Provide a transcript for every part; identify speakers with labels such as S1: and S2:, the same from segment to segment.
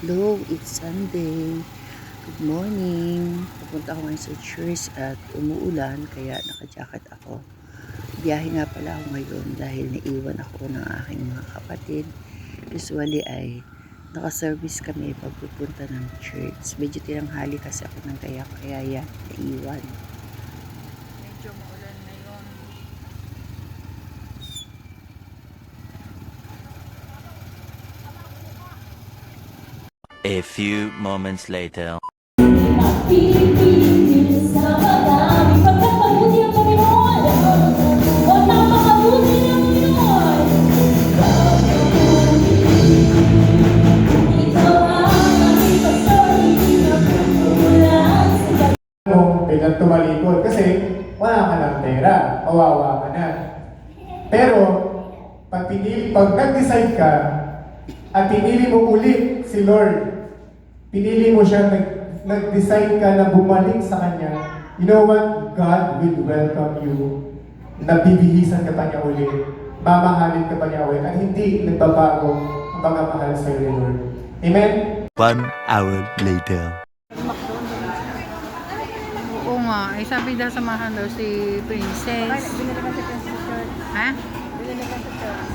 S1: Hello, it's Sunday. Good morning. Pupunta ako ngayon sa church at umuulan kaya naka-jacket ako. Biyahe nga pala ako ngayon dahil naiwan ako ng aking mga kapatid. Usually ay naka-service kami pag pupunta ng church. Medyo tinanghali kasi ako ng kaya yan, naiwan.
S2: Medyo maulan ngayon.
S3: A few moments later.
S4: Biglang tumalikod kasi wala ka ng pera, kawawa ka na. Pero, pag nag-decide ka at pinili mo ulit si Lord, pinili mo siya, nag-decide ka na bumalik sa Kanya, you know what? God will welcome you. Nabibihisan ka pa niya ulit, mamahalin ka pa niya ulit, at hindi nagbabago ang pagmamahal sa iyo, Lord. Amen?
S3: 1 hour later.
S2: Oo nga. Eh, sabi daw samahan daw si Princess.
S5: Binili ka sa Princess Church.
S2: Ha?
S5: Binili ka sa church.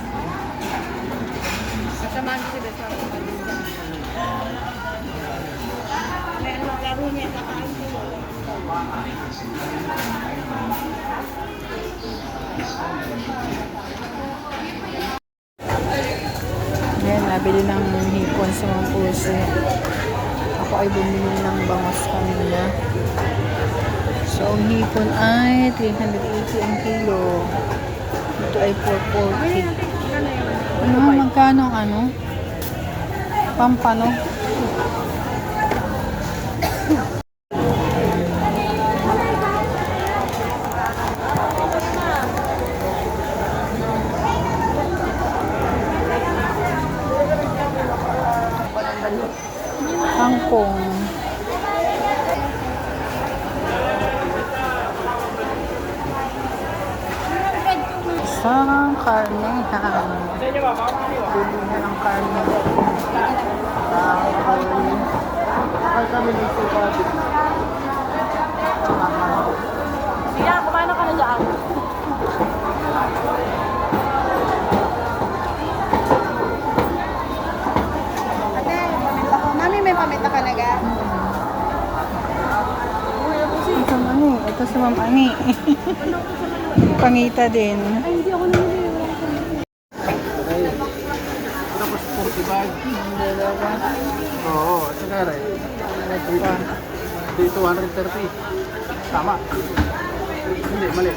S5: Kasamahan ko si Beswa sa Kalisa. May ano, laro niya, kakain ko.
S2: Ayan, nabili ng hipon sa mga puso. Ako ay bumili ng bangus kanina. So, ang hipon ay 380 ang kilo. Ito ay 440. Ano, magkano ang ano? Pampano? Kangkong. Isang karnehan. Bili na ng karne. Ay kami dito pa.
S5: Siya, kumano ka na dyan? Ate, paminta ko. Mami, may paminta ka na ga?
S2: Ito mani. Ito si Ma'am Ani. Pangita din.
S5: Ay, hindi ako namili.
S4: Tapos 45.
S2: Dalawa.
S4: Oo, at saka rin.
S2: Ito pa.
S4: Dito 130. Tama. Hindi, mali.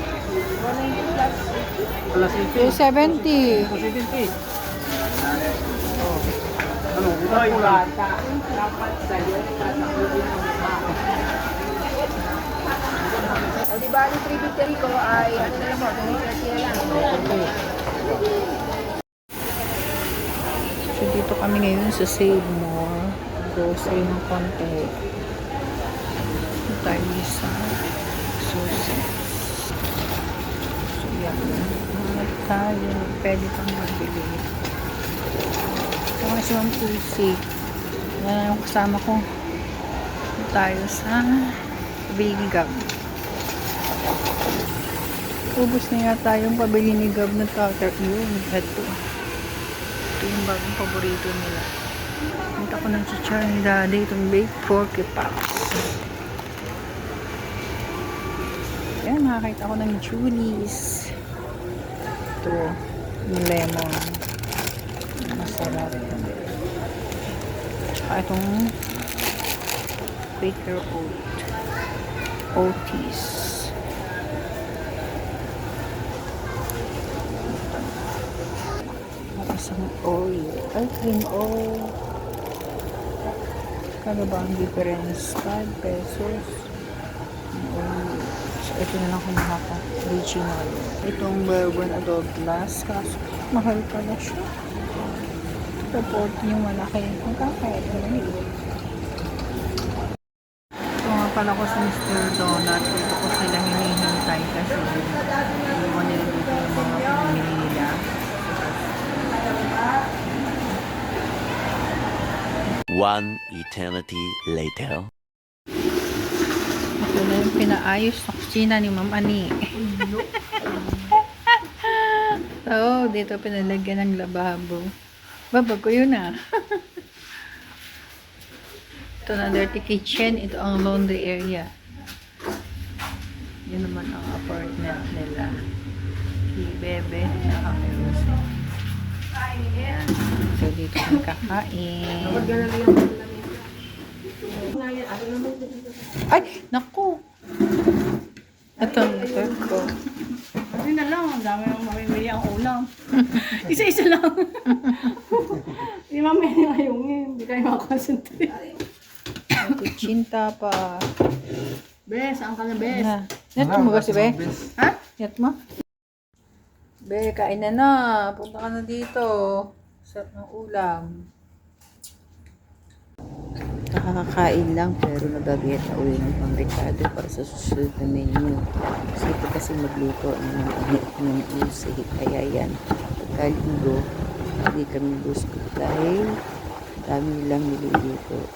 S4: Alas 80.
S2: 270.
S4: 270. Oh. Ano? Ito pula.
S5: O, di ba, yung 350 ko ay, ano na lang mo, 230 na lang.
S2: So, dito kami ngayon sa Save More. Grocery ng konti. Ito tayo sa susi. So, yan. Hanap tayo. Pwede kang magbili. Ito kasi ang pusi. Yan ang kasama ko. Ito tayo sa Big Gab. Ubus na yata yung pabili ni Gab na cutter. Yun, ito. Ito yung bagong paborito nila. Punta ko ng chichar ni Daddy. Itong baked porky pops. Ayan, nakakita ako ng Julie's. Ito, yung lemon. Masarap. Tsaka itong bitter oat. Oaties. Isang oil. Ay, cream oil. Kano ba ang difference? 5 pesos. So, ito na lang kumuha ko. Original. Itong bourbon adobe glass. Kaso, mahal pala siya. Ito, 40 yung malaki. Magkakaya ito lang ito. Ito nga pala ko sa Mr. Donut. Ito ko sila hinihintay kasi hindi ko nila dito yung mga pinamili nila.
S3: One eternity later.
S2: Ito na yung pinaayos na kusina ni Ma'am Ani. Oo, dito pinalagyan ng lababo. Babag ko yun ah. Ito na dirty kitchen. Ito ang laundry area. Yun naman ang apartment nila. Si Bebe. Nakakirusin. So, dito kami kakain. Ay! Naku! Ito ang third ko.
S6: Kasi na lang, ang dami ng mamimili ang ulam. Isa-isa lang. Hindi mamili ngayong hindi kayo makakonsentrate.
S2: Kutsinta pa.
S6: Bes, saan ka na, Bes?
S2: Net mo ba si Be?
S6: Ha?
S2: Net mo? Be, kain na na. Punta ka na dito. Sarap ng ulam.
S1: Nakakakain lang pero nagagayat na uwi ng pang-rekado para sa susunod na menu. Kasi ito kasi magluto ng usi. Kaya yan, pagkalinggo, hindi kami gusto dahil dami nilang niluluto.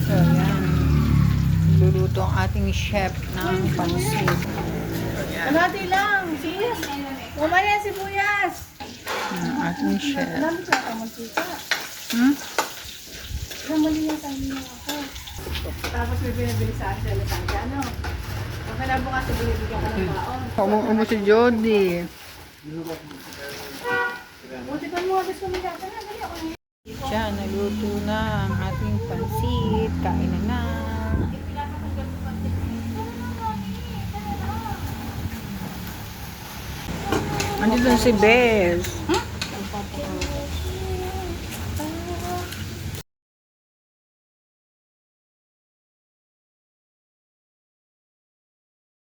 S2: So, yan. Luluto ang ating chef ng pansit.
S6: Kalahati lang. Siyas. Mamaya sibuyas.
S2: Ang ating chef.
S6: Dami siya ka magkita.
S2: Hmm?
S6: Namali yung tayo niya ako. Tapos may binibili sa akin sa Aletancia, ano? Ang kinabukas, binibigyan ka ng baon.
S2: Umong si Jody.
S6: Buti pa mo, gusto mo dati na. Dali ako na.
S2: Siya, naluto na ang ating pansit. Kain na na. Andito na si Bes.